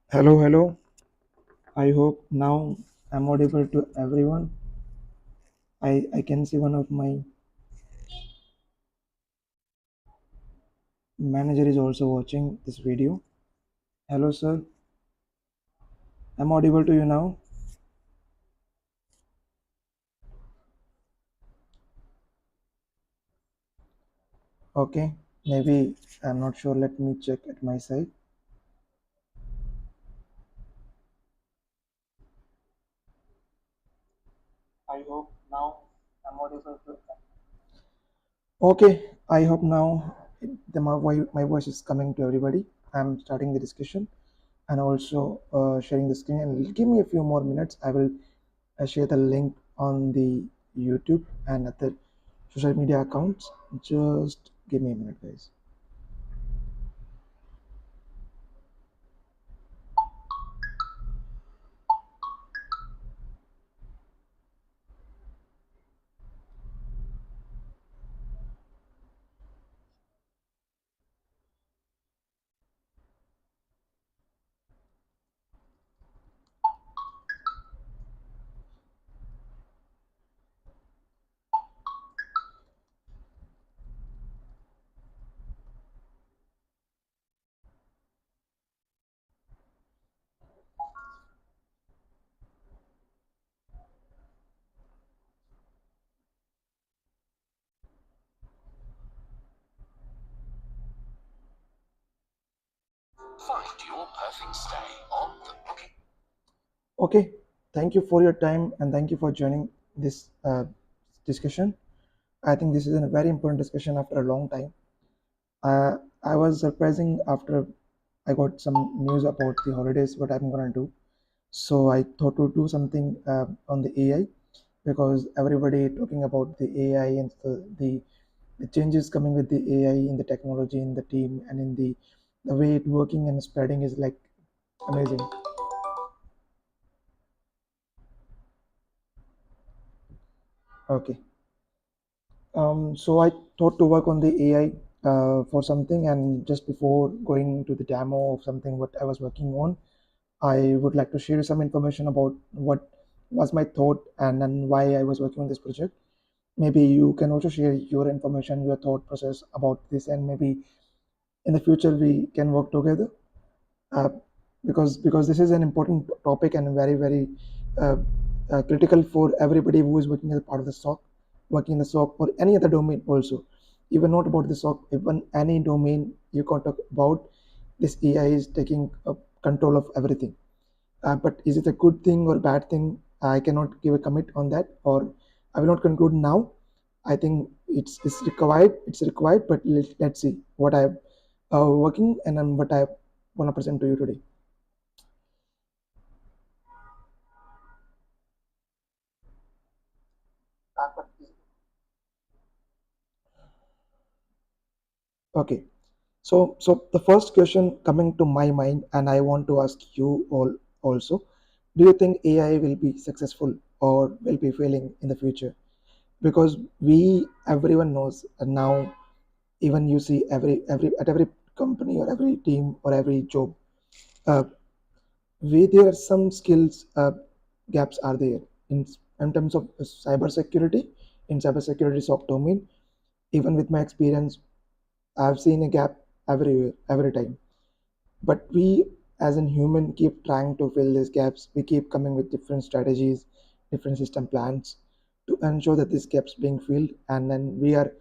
Hello, hello. I hope now I'm audible to everyone. I can see one of my manager is also watching this video. Hello, sir. I'm audible to you now. Okay. Maybe I'm not sure. Let me check at my side. I hope now I'm audible to. Okay. I hope now my voice is coming to everybody. I'm starting the discussion and also sharing the screen. And give me a few more minutes. I will share the link on the YouTube and other social media accounts. Just give me a minute, guys. Find your perfect stay on the booking. Okay, thank you for your time and thank you for joining this discussion. I think this is a very important discussion after a long time. I was surprising after I got some news about the holidays, what I'm gonna do. So I thought to do something on the AI because everybody talking about the AI and the changes coming with the AI in the technology in the team and in the way it working and spreading is like amazing. Okay. So I thought to work on the AI for something, and just before going to the demo of something what I was working on, I would like to share some information about what was my thought and then why I was working on this project. Maybe you can also share your information, your thought process about this, and maybe in the future we can work together. uh, because this is an important topic and very uh, critical for everybody who is working as a part of the SOC, working in the SOC or any other domain also. Even not about the SOC, even any domain you can talk about, this AI is taking control of everything. But is it a good thing or bad thing? I cannot give a commit on that, or I will not conclude now. I think it's required. It's required, but let's see what I working and then what I want to present to you today. Okay, so the first question coming to my mind, and I want to ask you all also, do you think AI will be successful or will be failing in the future? Because everyone knows now, even you see every at every company or every team or every job, uh, there are some skills gaps are there in terms of cybersecurity, in cybersecurity SOC domain. Even with my experience, I've seen a gap everywhere, every time. But we, as in human, keep trying to fill these gaps. We keep coming with different strategies, different system plans to ensure that these gaps being filled, and then we are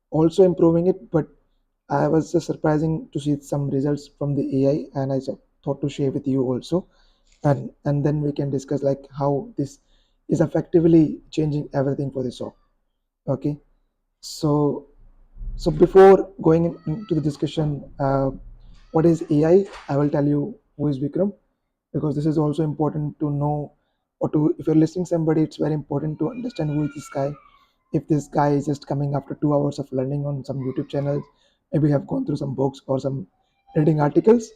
also improving it. But I was just surprising to see some results from the AI, and I thought to share with you also, and then we can discuss like how this is effectively changing everything for the SOC. Okay, so so before going into the discussion, what is AI? I will tell you who is Vikram, because this is also important to know, or to if you're listening somebody, it's very important to understand who is this guy. If this guy is just coming after 2 hours of learning on some YouTube channels, maybe have gone through some books or some reading articles.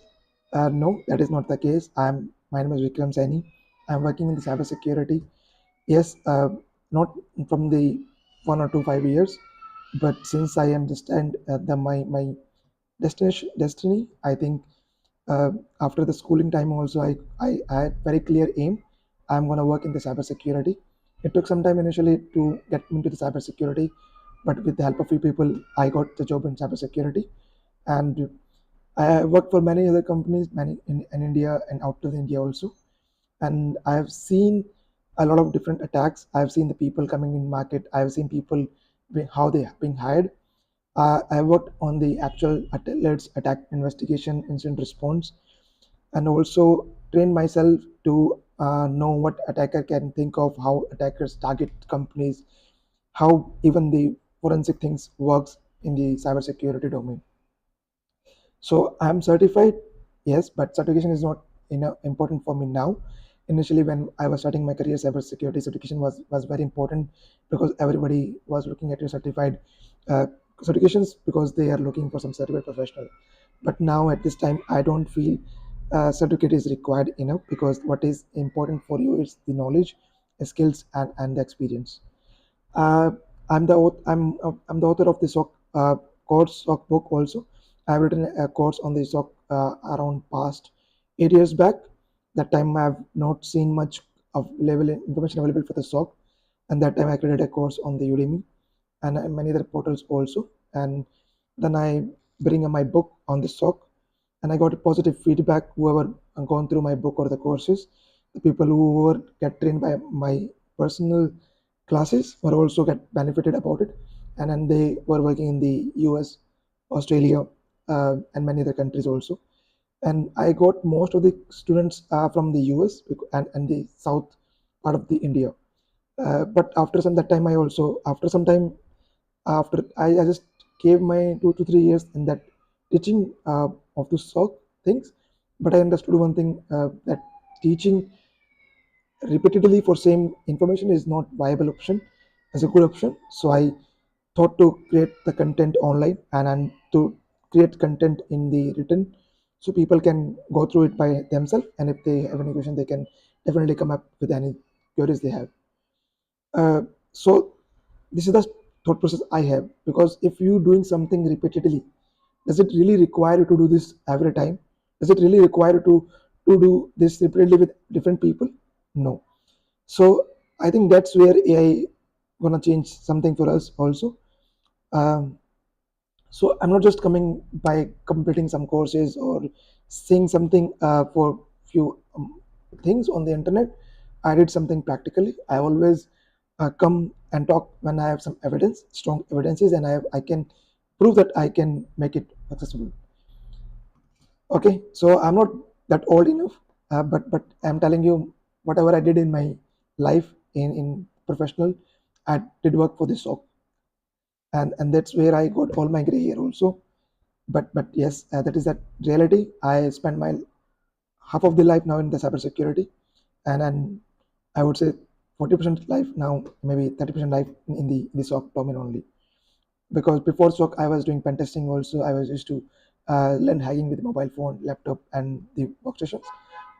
No, that is not the case. My name is Vikram Saini. I'm working in the cybersecurity. Yes, not from the 1 or 2 5 years, but since I understand my destination destiny, I think Uh, After the schooling time also, I had very clear aim. I'm going to work in the cybersecurity. It took some time initially to get into the cybersecurity, but with the help of few people, I got the job in cybersecurity. And I worked for many other companies, many in India and out of India also. And I have seen a lot of different attacks. I've seen the people coming in market. I've seen people how they have been hired. I worked on the actual alerts, attack investigation, incident response, and also train myself to know what attacker can think of, how attackers target companies, how even the forensic things works in the cybersecurity domain. So I'm certified, yes, but certification is not important for me now. Initially, when I was starting my career, cybersecurity certification was very important because everybody was looking at your certified uh, certifications because they are looking for some certified professional. But now at this time, I don't feel certificate is required enough because what is important for you is the knowledge, the skills, and the experience. Uh, I'm the author of the SOC course SOC book also. I've written a course on the SOC around past 8 years back. That time I've not seen much of level information available for the SOC, and that time I created a course on the Udemy and many other portals also. And then I bring my book on the SOC, and I got a positive feedback. Whoever gone through my book or the courses, the people who were get trained by my personal classes were also get benefited about it, and then they were working in the US, Australia, and many other countries also. And I got most of the students from the US and the south part of the India. But after some that time, I also after some time after I just gave my 2 to 3 years in that teaching of the SOC things. But I understood one thing that teaching repeatedly for same information is not viable option as a good option. So I thought to create the content online and to create content in the written so people can go through it by themselves, and if they have any question they can definitely come up with any queries they have. So this is the thought process I have, because if you doing something repeatedly, does it really require you to do this every time? Does it really require you to do this repeatedly with different people? No. So I think that's where AI gonna change something for us also. Um, so I'm not just coming by completing some courses or seeing something for few things on the internet. I did something practically. I always come and talk when I have some evidence, strong evidences, and I can prove that I can make it successful. Okay, so I'm not that old enough, but I'm telling you whatever I did in my life in professional, I did work for this SOC, and that's where I got all my gray hair also. But yes, that is that reality. I spent my half of the life now in the cybersecurity, and I would say 40% life now, maybe 30% life in the SOC domain only. Because before SOC, I was doing pen testing also. I was used to learn hacking with mobile phone, laptop, and the workstations.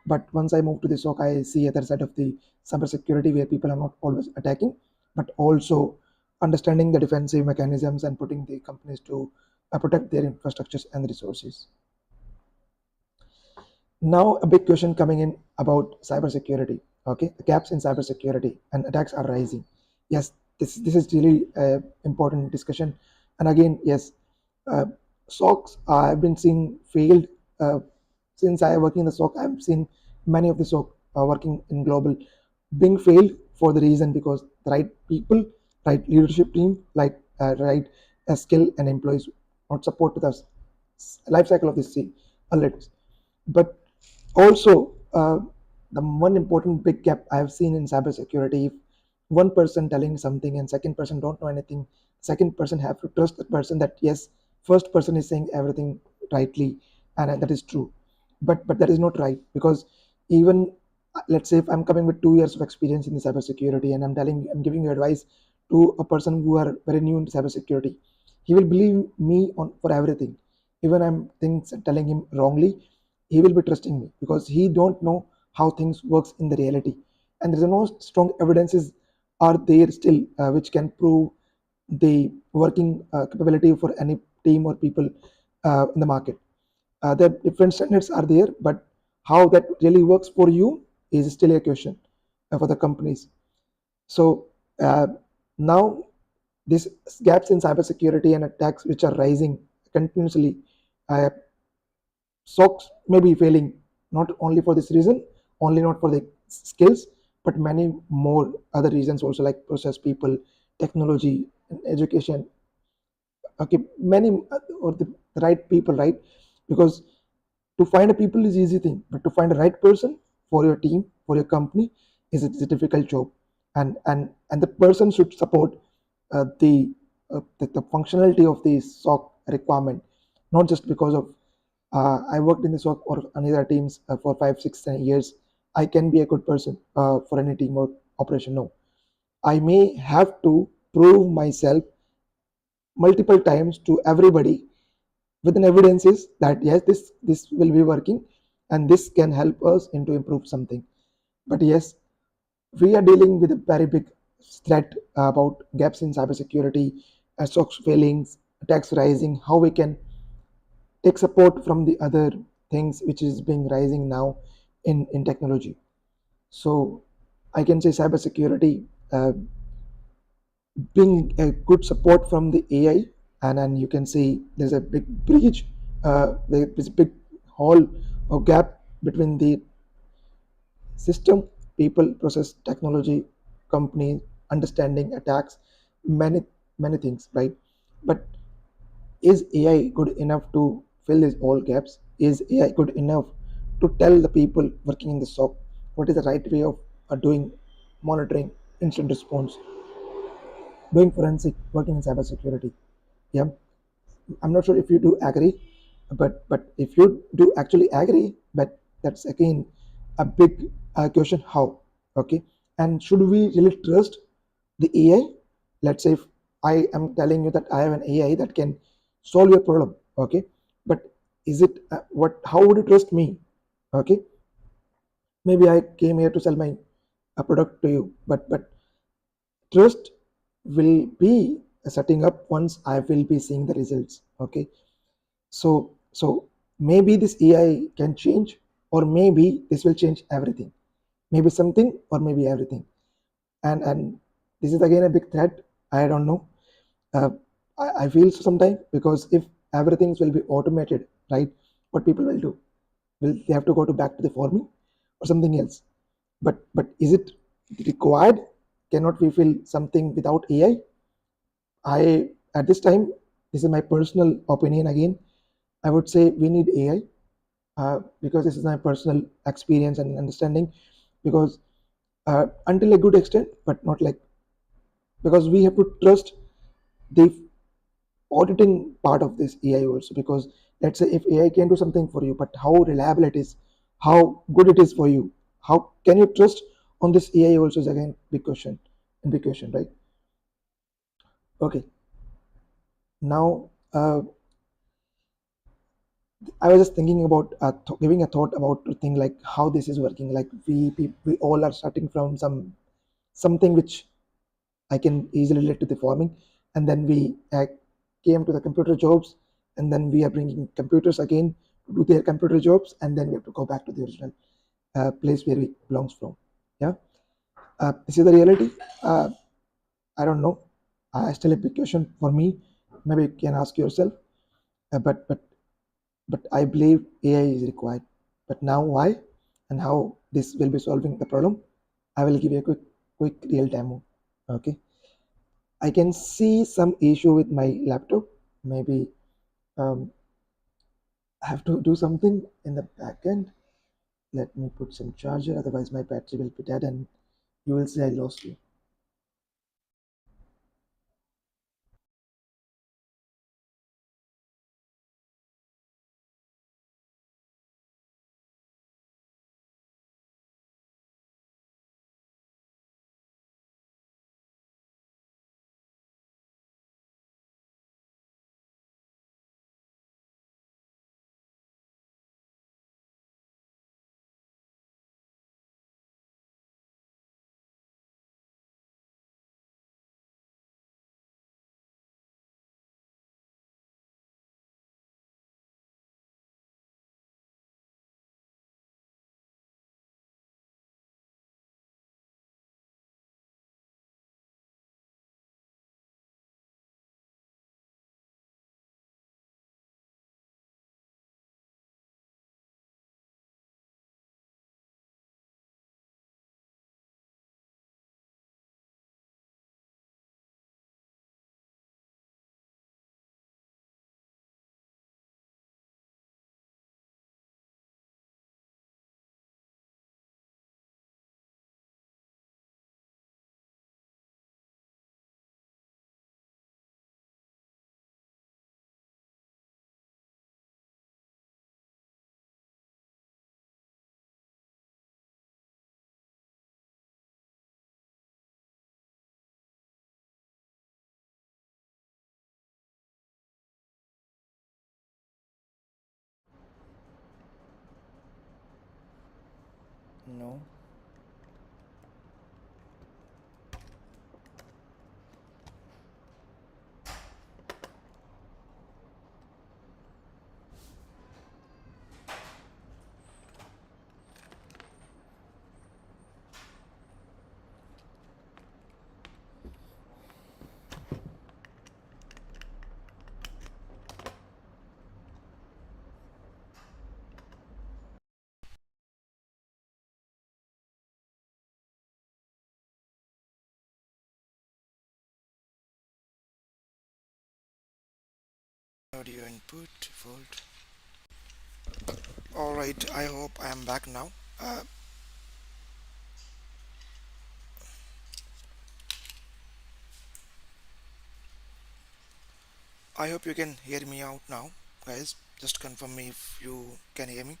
But once I moved to the SOC, I see other side of the cybersecurity where people are not always attacking, but also understanding the defensive mechanisms and putting the companies to protect their infrastructures and resources. Now, a big question coming in about cybersecurity. Okay, the gaps in cybersecurity and attacks are rising. Yes, this is really important discussion. And again, yes, uh, SOCs I've been seeing failed since I working in the SOC. I've seen many of the SOC working in global being failed for the reason because the right people, right leadership team, right skill and employees not support to the life cycle of this alerts. But also, the one important big gap I have seen in cybersecurity, if one person telling something and second person don't know anything, second person have to trust that person that yes, first person is saying everything rightly, and that is true. But that is not right, because even let's say if I'm coming with 2 years of experience in the cybersecurity and I'm giving you advice to a person who are very new into cybersecurity, he will believe me on for everything. Even I'm things telling him wrongly, he will be trusting me because he don't know how things works in the reality, and there's no strong evidences are there still which can prove the working capability for any team or people in the market. The different standards are there, but how that really works for you is still a question for the companies. So uh, now these gaps in cybersecurity and attacks which are rising continuously, uh, SOCs may be failing not only for this reason, only not for the skills, but many more other reasons also, like process, people, technology, education. Okay, many or the right people, right? Because to find a people is easy thing, but to find a right person for your team, for your company, is a difficult job. And the person should support the functionality of the SOC requirement, not just because of I worked in the SOC or another teams for 5, 6 years. I can be a good person for any team or operation. No, I may have to prove myself multiple times to everybody with an evidences that yes, this will be working, and this can help us into improve something. But yes, we are dealing with a very big threat about gaps in cybersecurity, stocks failings, attacks rising, how we can take support from the other things which is being rising now in technology. So I can say cybersecurity uh, being a good support from the AI, and then you can see there's a big breach, there's a big hole or gap between the system, people, process, technology, company, understanding, attacks, many many things, right? But is AI good enough to fill these all gaps? Is AI good enough to tell the people working in the SOC what is the right way of doing monitoring, instant response, doing forensic, working in cybersecurity? Yeah, I'm not sure if you do agree, but if you do actually agree, but that's again a big question. How? Okay, and should we really trust the AI? Let's say if I am telling you that I have an AI that can solve your problem, okay, but is it what? How would you trust me? Okay, maybe I came here to sell my a product to you, but trust will be setting up once I will be seeing the results. Okay, so maybe this AI can change, or maybe this will change everything. Maybe something, or maybe everything. And this is again a big threat. I don't know. Uh, I feel so sometimes, because if everything will be automated, right? What people will do? Will they have to go to back to the farming or something else? But is it required? Cannot we feel something without AI? I at this time, this is my personal opinion again. I would say we need AI, because this is my personal experience and understanding. Because until a good extent, but not like, because we have to trust the auditing part of this AI also. Because let's say if AI can do something for you, but how reliable it is, how good it is for you, how can you trust on this AI also is again big question and big question, right? Okay, now I was just thinking about giving a thought about to think like how this is working. Like we all are starting from something which I can easily relate to the farming, and then we came to the computer jobs, and then we are bringing computers again to do their computer jobs, and then we have to go back to the original place where we belongs from. Yeah, this is the reality. I don't know. Still a big question for me. Maybe you can ask yourself. But I believe AI is required. But now why and how this will be solving the problem? I will give you a quick real demo. Okay. I can see some issue with my laptop. Maybe um, I have to do something in the back end. Let me put some charger, otherwise my battery will be dead and you will say I lost you. No. Audio input fault. All right, I hope I am back now. I hope you can hear me out now, guys. Just confirm me if you can hear me.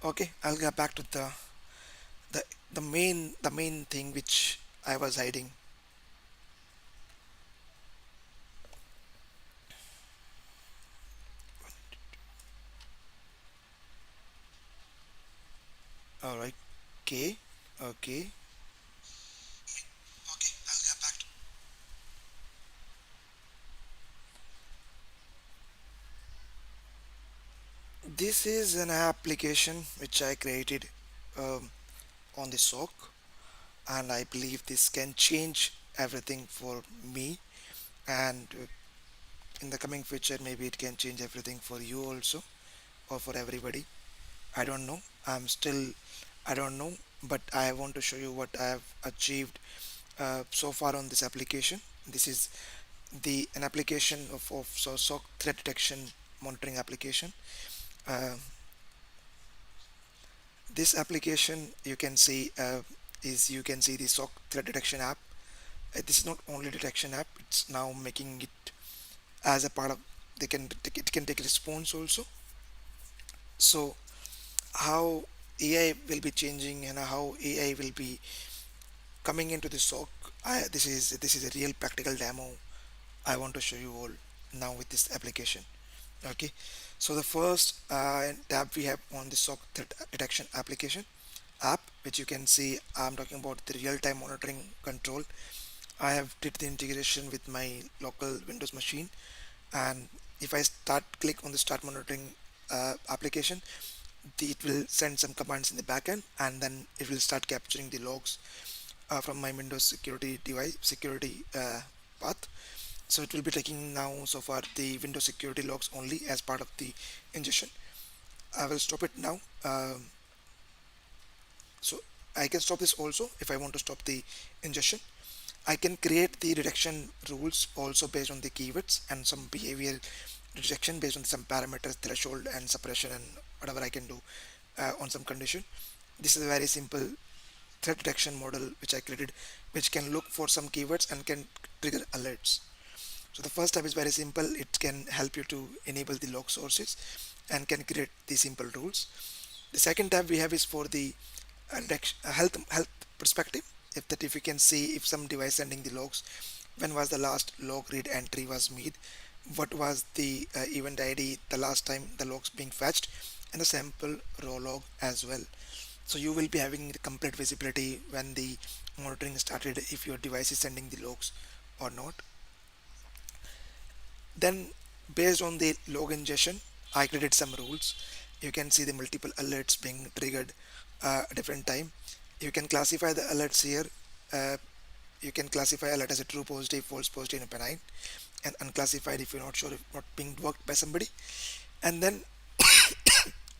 Okay, I'll get back to the the main thing which I was hiding. All right. Okay. Okay. Okay, I'll get back to. This is an application which I created um, on the SOC, and I believe this can change everything for me. And in the coming future, maybe it can change everything for you also, or for everybody. I don't know. I don't know, but I want to show you what I have achieved so far on this application. This is the an application of SOC threat detection monitoring application. Uh, this application you can see is you can see the SOC threat detection app. This is not only detection app; it's now making it as a part of. It can take response also. So how AI will be changing and how AI will be coming into the SOC. This is a real practical demo I want to show you all now with this application. Okay, so the first tab we have on the SOC threat detection application app, which you can see I'm talking about the real-time monitoring control. I have did the integration with my local Windows machine, and if I start click on the start monitoring application, it will send some commands in the backend, and then it will start capturing the logs from my Windows security device security path. So it will be taking now so far the Windows security logs only as part of the ingestion. I will stop it now. So I can stop this also if I want to stop the ingestion. I can create the detection rules also based on the keywords and some behavior detection based on some parameters, threshold and suppression and whatever I can do on some condition. This is a very simple threat detection model which I created, which can look for some keywords and can trigger alerts. So the first tab is very simple. It can help you to enable the log sources and can create the simple rules. The second tab we have is for the health perspective. If you can see if some device sending the logs, when was the last log read entry was made, what was the event ID the last time the logs being fetched, and the sample raw log as well. So you will be having the complete visibility when the monitoring started if your device is sending the logs or not. Then based on the log ingestion, I created some rules. You can see the multiple alerts being triggered at different time. You can classify the alerts here. uh, you can classify alert as a true positive, false positive, and benign, and unclassified if you're not sure if not being worked by somebody. And then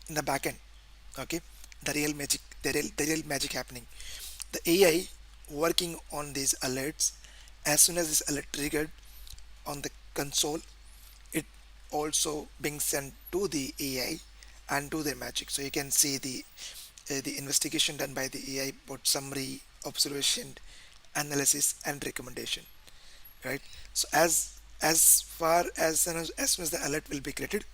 in the backend, okay, the real magic happening, the AI working on these alerts. As soon as this alert triggered on the console, it also being sent to the AI and do their magic. So you can see the investigation done by the AI, both summary, observation, analysis, and recommendation. Right. So as soon as the alert will be created,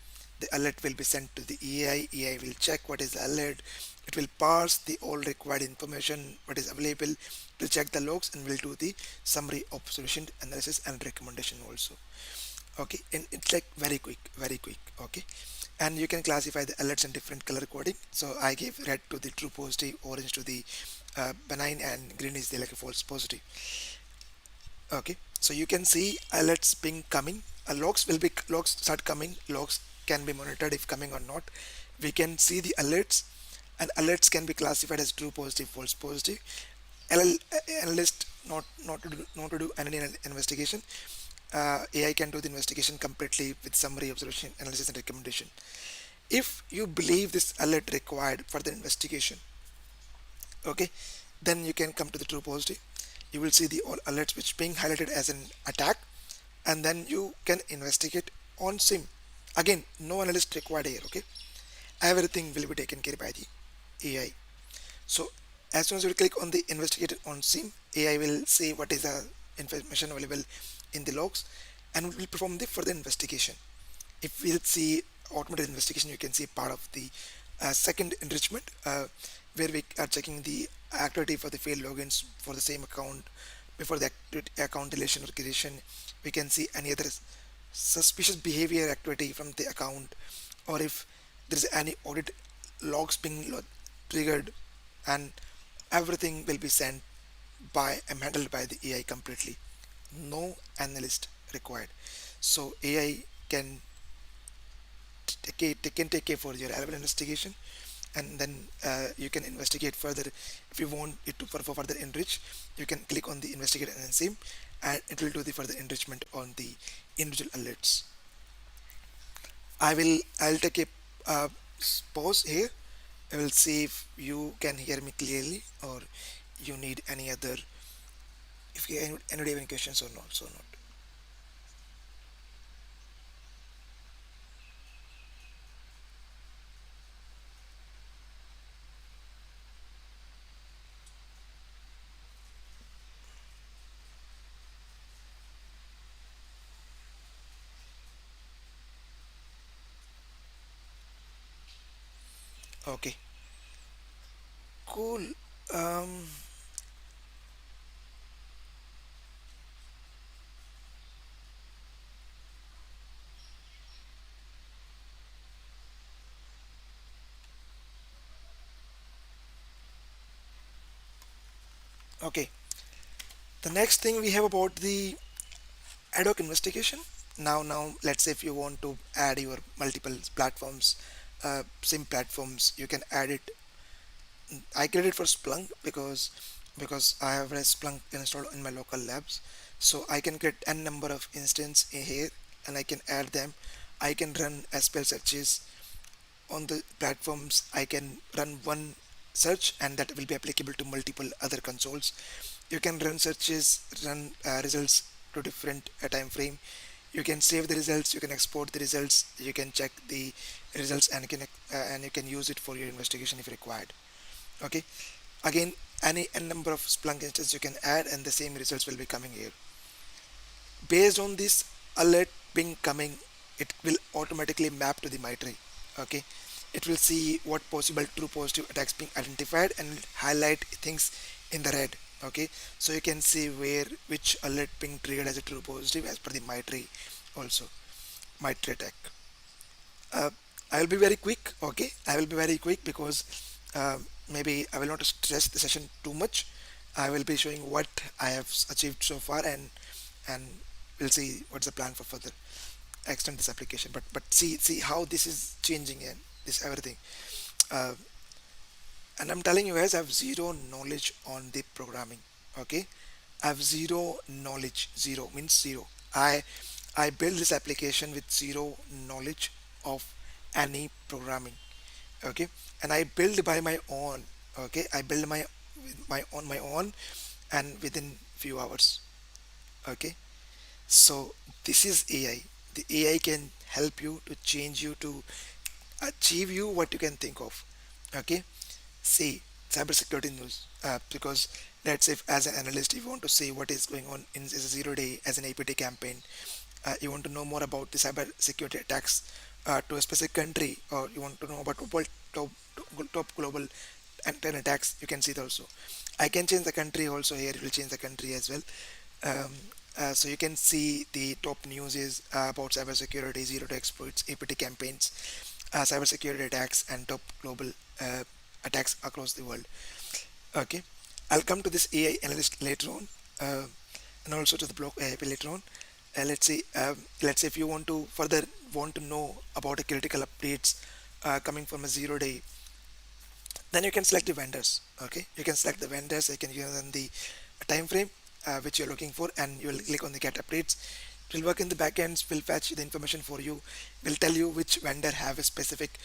the alert will be sent to the AI. AI will check what is the alert. It will parse the all required information what is available to check the logs and will do the summary, observation, analysis, and recommendation also. Okay, and it's like very quick. Okay, and you can classify the alerts in different color coding. So I gave red to the true positive, orange to the benign, and green is the like a false positive. Okay, so you can see alerts being coming. Logs start coming. Logs can be monitored if coming or not. We can see the alerts, and alerts can be classified as true positive, false positive. Analyst not to do any investigation. AI can do the investigation completely with summary, observation, analysis, and recommendation. If you believe this alert required for the investigation, okay, then you can come to the true positive. You will see the all alerts which being highlighted as an attack, and then you can investigate on SIM. Again, no analyst required here. Okay, everything will be taken care by the AI. So as soon as you click on the investigate on SIM, AI will say what is the information available in the logs, and will perform the further investigation. If we'll see automated investigation, you can see part of the second enrichment, where we are checking the activity for the failed logins for the same account before the account deletion or creation. We can see any other suspicious behavior activity from the account, or if there is any audit logs being triggered, and everything will be sent by and handled by the AI completely. No analyst required. So AI can can take care for your relevant investigation, and then you can investigate further. If you want it to for further enrich, you can click on the investigate and then same, and it will do the further enrichment on the individual alerts. I'll take a pause here. I will see if you can hear me clearly, or you need any other, if you any have any questions or not. So not. Okay, cool. um okay, the next thing we have about the ad hoc investigation. Now let's say if you want to add your multiple platforms, sim platforms, you can add it. I created for Splunk because I have a Splunk installed in my local labs, so I can get n number of instance in here, and I can add them. I can run SPL searches on the platforms. I can run one search, and that will be applicable to multiple other consoles. You can run searches, run results to different time frame. You can save the results, you can export the results, you can check the results, and you can use it for your investigation if required. Okay, again, any n number of Splunk instances you can add, and the same results will be coming here. Based on this alert being coming, it will automatically map to the MITRE. Okay, it will see what possible true positive attacks being identified and highlight things in the red. Okay, so you can see where which alert being triggered as a true positive as per the MITRE. Also MITRE attack. uh, I will be very quick. Okay, I will be very quick because maybe I will not stress the session too much. I will be showing what I have achieved so far, and we'll see what's the plan for further extend this application. But see how this is changing, and this everything. Uh, and I'm telling you guys, I have zero knowledge on the programming. Okay, I have zero knowledge. Zero means zero. I built this application with zero knowledge of any programming. Okay, and I build by my own. Okay, I build my own, and within few hours. Okay, so this is AI. The AI can help you to change you to achieve you what you can think of. Okay, see cybersecurity news, because let's say if, as an analyst, you want to see what is going on in as a 0 day as an APT campaign. You want to know more about the cyber security attacks to a specific country, or you want to know about top, top global and 10 attacks. You can see it also. I can change the country also. Here it will change the country as well. um, So you can see the top news is about cybersecurity, zero day exploits, APT campaigns, cybersecurity attacks, and top global uh, attacks across the world. Okay, I'll come to this AI analyst later on, uh, and also to the block AI later on. Let's say if you want to further want to know about the critical updates coming from a zero day, then you can select the vendors. Okay, you can select the vendors. You can give them the time frame which you're looking for, and you will click on the get updates. It will work in the backends, will fetch the information for you, will tell you which vendor have a specific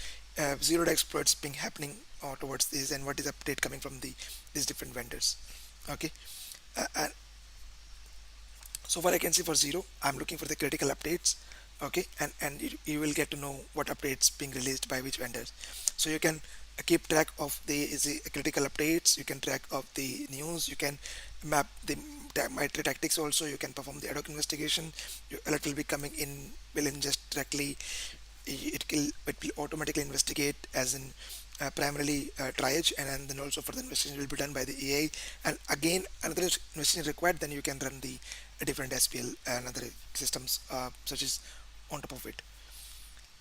zero day exploits being happening towards this, and what is update coming from these different vendors. Okay, and so far I can see for zero, I'm looking for the critical updates. Okay, and you will get to know what updates being released by which vendors. So you can keep track of the critical updates. You can track of the news. You can map the MITRE tactics also. You can perform the ad hoc investigation. Your alert will be coming in, will ingest directly. It will automatically investigate as in primarily triage, and then also for the investigation will be done by the AI. And again, another investigation required, then you can run the different SPL and other systems such as on top of it.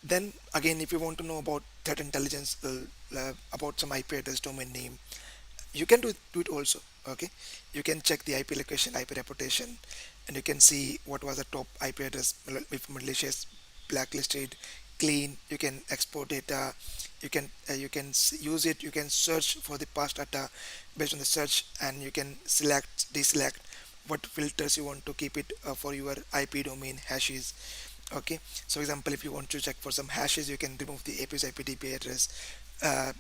Then again, if you want to know about threat intelligence, about some IP address, domain name, you can do it also. Okay, you can check the IP location, IP reputation, and you can see what was the top IP address, if malicious, blacklisted, clean. You can export data. You can use it. You can search for the past data based on the search, and you can select, deselect what filters you want to keep it for your IP domain hashes. Okay, so example, if you want to check for some hashes, you can remove the AP's IPDP address, uh,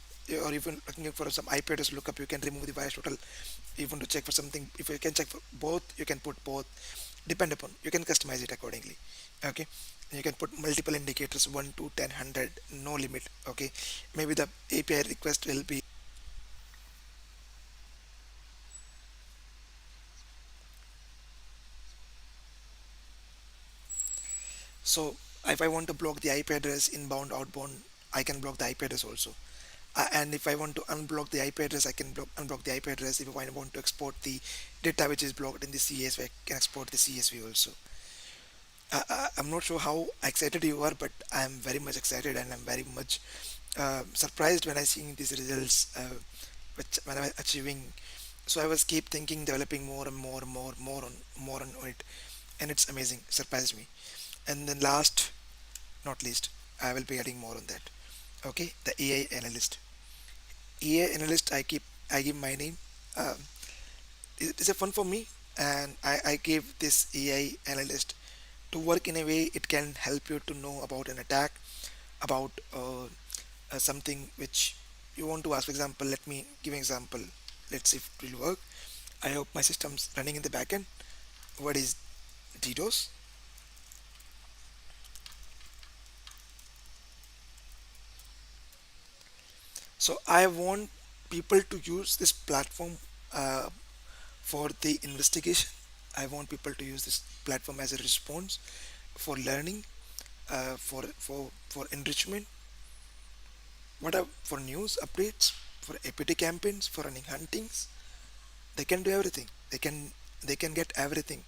or even looking for some IP address lookup, you can remove the virus total. If you want to check for something, if you can check for both, you can put both. Depend upon, you can customize it accordingly. Okay, you can put multiple indicators, 1 to 10 100, no limit. Okay, maybe the API request will be. So if I want to block the IP address inbound, outbound, I can block the IP address also. And if I want to unblock the IP address, I can unblock the IP address. If I want to export the data which is blocked in the CSV, I can export the CSV also. I'm not sure how excited you are, but I'm very much excited, and I'm very much surprised when I see these results, which when I was achieving. So I was keep thinking, developing more and more and more on it, and it's amazing. Surprised me. And then last, not least, I will be adding more on that. Okay, the AI analyst. AI analyst, I give my name. Um, it's a fun for me, and I gave this AI analyst to work in a way it can help you to know about an attack, about something which you want to ask. For example, let me give an example. Let's see if it will work. I hope my system's running in the backend. What is DDoS? So I want people to use this platform uh, for the investigation. I want people to use this platform as a response for learning, for enrichment, for news updates, for APT campaigns, for running huntings. They can do everything. They can get everything.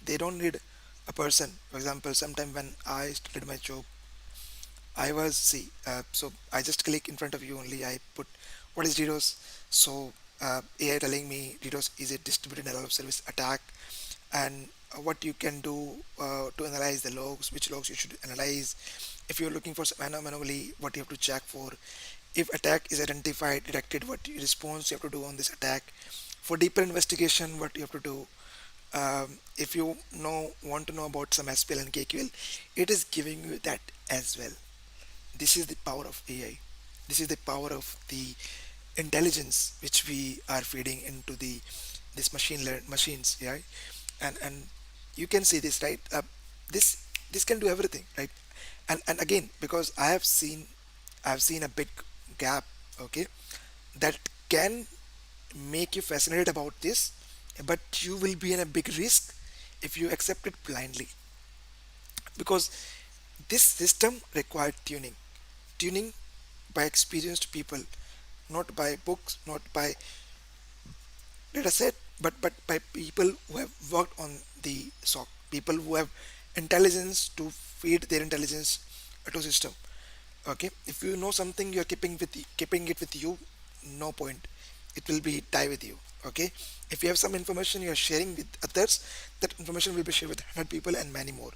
They don't need a person. For example, sometime when I started my job, I was see. So I just click in front of you only. I put what is DDoS. So AI telling me DDoS is a distributed denial of service attack, and what you can do to analyze the logs, which logs you should analyze. If you're looking for some anomaly, what you have to check for. If attack is identified, detected, what response you have to do on this attack. For deeper investigation, what you have to do. If you want to know about some SPL and KQL, it is giving you that as well. This is the power of AI. This is the power of the intelligence which we are feeding into this machines, yeah. And you can see this, right? This can do everything, right? And again, because I've seen a big gap, okay, that can make you fascinated about this, but you will be in a big risk if you accept it blindly, because this system required tuning by experienced people, not by books, not by data set. but by people who have worked on the SOC, people who have intelligence to feed their intelligence to system. Okay, if you know something, you are keeping it with you, no point, it will be die with you. Okay, if you have some information you are sharing with others, that information will be shared with 100 people and many more.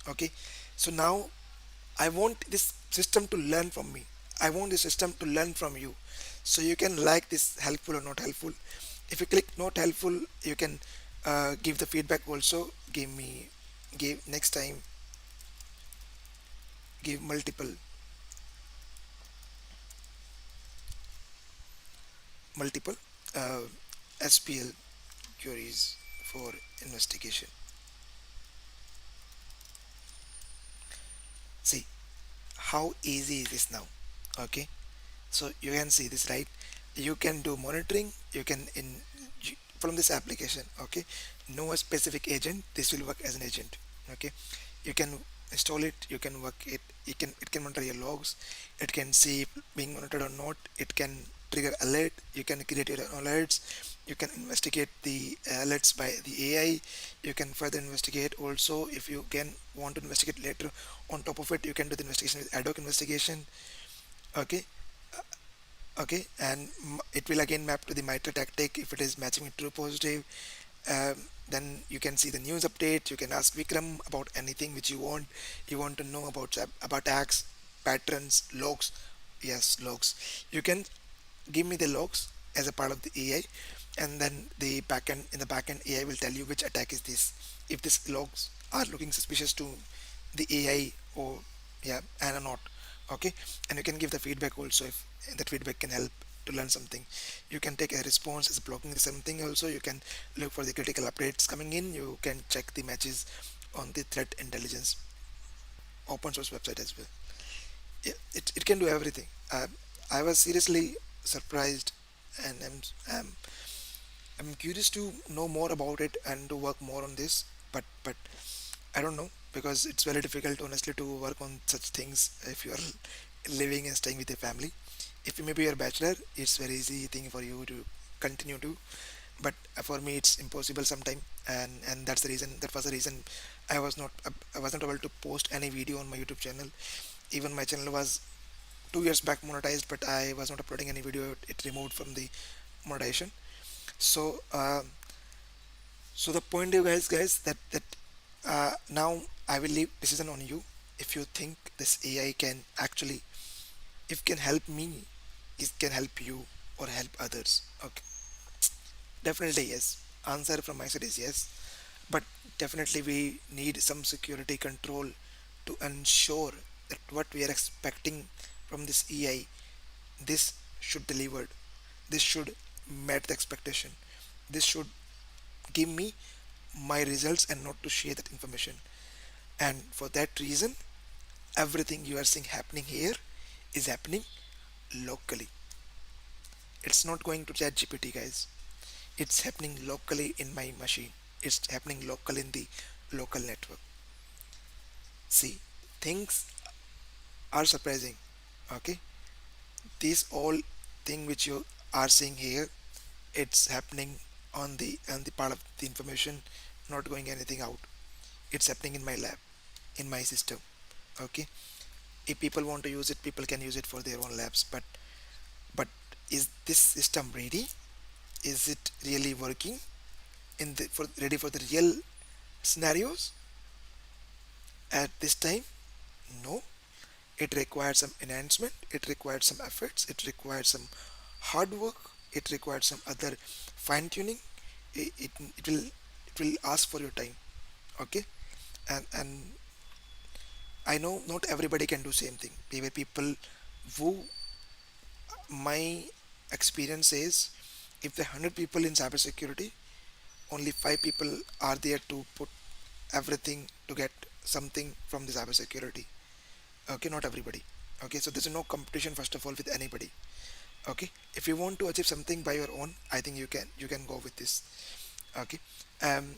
Okay, so now I want this system to learn from me. I want this system to learn from you. So you can like this helpful or not helpful. If you click not helpful, you can give the feedback also. Give next time, give multiple uh, SPL queries for investigation. See how easy it is now. Okay, so you can see this, right? You can do monitoring, you can in from this application. Okay, no a specific agent, this will work as an agent. Okay, you can install it, you can work it, it can monitor your logs, it can see if being monitored or not, it can trigger alert, you can create your own alerts, you can investigate the alerts by the AI, you can further investigate also. If you can want to investigate later, on top of it you can do the investigation with ad hoc investigation. Okay, okay, and it will again map to the MITRE tactic if it is matching with true positive. um, then you can see the news update, you can ask Vikram about anything which you want to know about attacks, patterns, logs. Yes, logs, you can give me the logs as a part of the AI, and then the backend in the backend AI will tell you which attack is this, if these logs are looking suspicious to the AI or yeah and or not. Okay, and you can give the feedback also if that feedback can help to learn something. You can take a response as blocking something also. You can look for the critical updates coming in. You can check the matches on the threat intelligence open source website as well. Yeah, it can do everything. I was seriously surprised, and I'm curious to know more about it and to work more on this. But I don't know, because it's very difficult honestly to work on such things if you are living and staying with your family. If you maybe you're a bachelor, it's very easy thing for you to continue to. But for me, it's impossible sometime, and that was the reason I was not able to post any video on my YouTube channel. Even my channel was 2 years back monetized, but I was not uploading any video. It removed from the monetization. So so the point, you guys, that now I will leave decision on you. If you think this AI can actually, if can help me, it can help you or help others. Okay, definitely yes. Answer from my side is yes, but definitely we need some security control to ensure that what we are expecting from this AI, this should delivered, this should met the expectation, this should give me my results and not to share that information. And for that reason, everything you are seeing happening here is happening locally. It's not going to chat GPT, guys. It's happening locally in my machine. It's happening local in the local network. See, things are surprising. Okay, these all thing which you are seeing here, it's happening on the part of the information, not going anything out. It's happening in my lab, in my system. Okay, if people want to use it, people can use it for their own labs. But is this system ready? Is it really working in the for ready for the real scenarios at this time? No. It requires some enhancement, it requires some efforts, it requires some hard work, it requires some other fine tuning. It will ask for your time. Okay, and I know not everybody can do same thing. There were people who, my experience is, if there are 100 people in cybersecurity, only 5 people are there to put everything to get something from the cybersecurity. Okay, not everybody. Okay, so there's no competition first of all with anybody. Okay, if you want to achieve something by your own, I think you can go with this. Okay, um,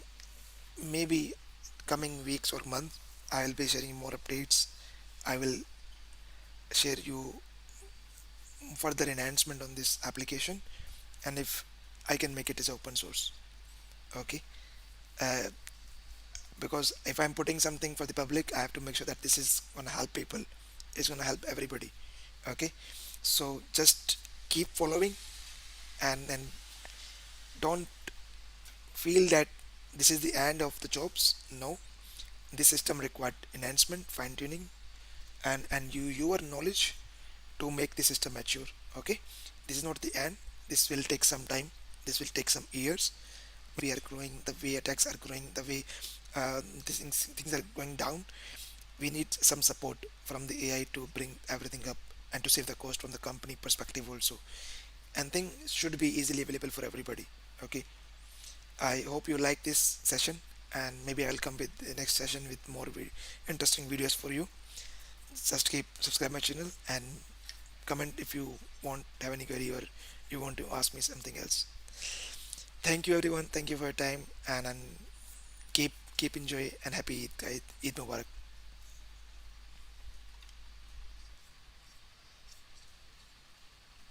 maybe coming weeks or month, I'll be sharing more updates. I will share you further enhancement on this application, and if I can make it as open source. Okay. uh, because if I'm putting something for the public, I have to make sure that this is going to help people, it's going to help everybody. Okay. So just keep following, and don't feel that this is the end of the jobs. No, this system required enhancement, fine tuning, and your knowledge to make the system mature. Okay. This is not the end. This will take some time, this will take some years. We are growing, the way attacks are growing, the way things are going down, we need some support from the AI to bring everything up and to save the cost from the company perspective also. And things should be easily available for everybody. Okay. I hope you like this session, and maybe I'll come with the next session with more interesting videos for you. Just keep subscribe my channel and comment if you want have any query or you want to ask me something else. Thank you everyone. Thank you for your time, and keep enjoy and happy Eid, guys. Eid Mubarak.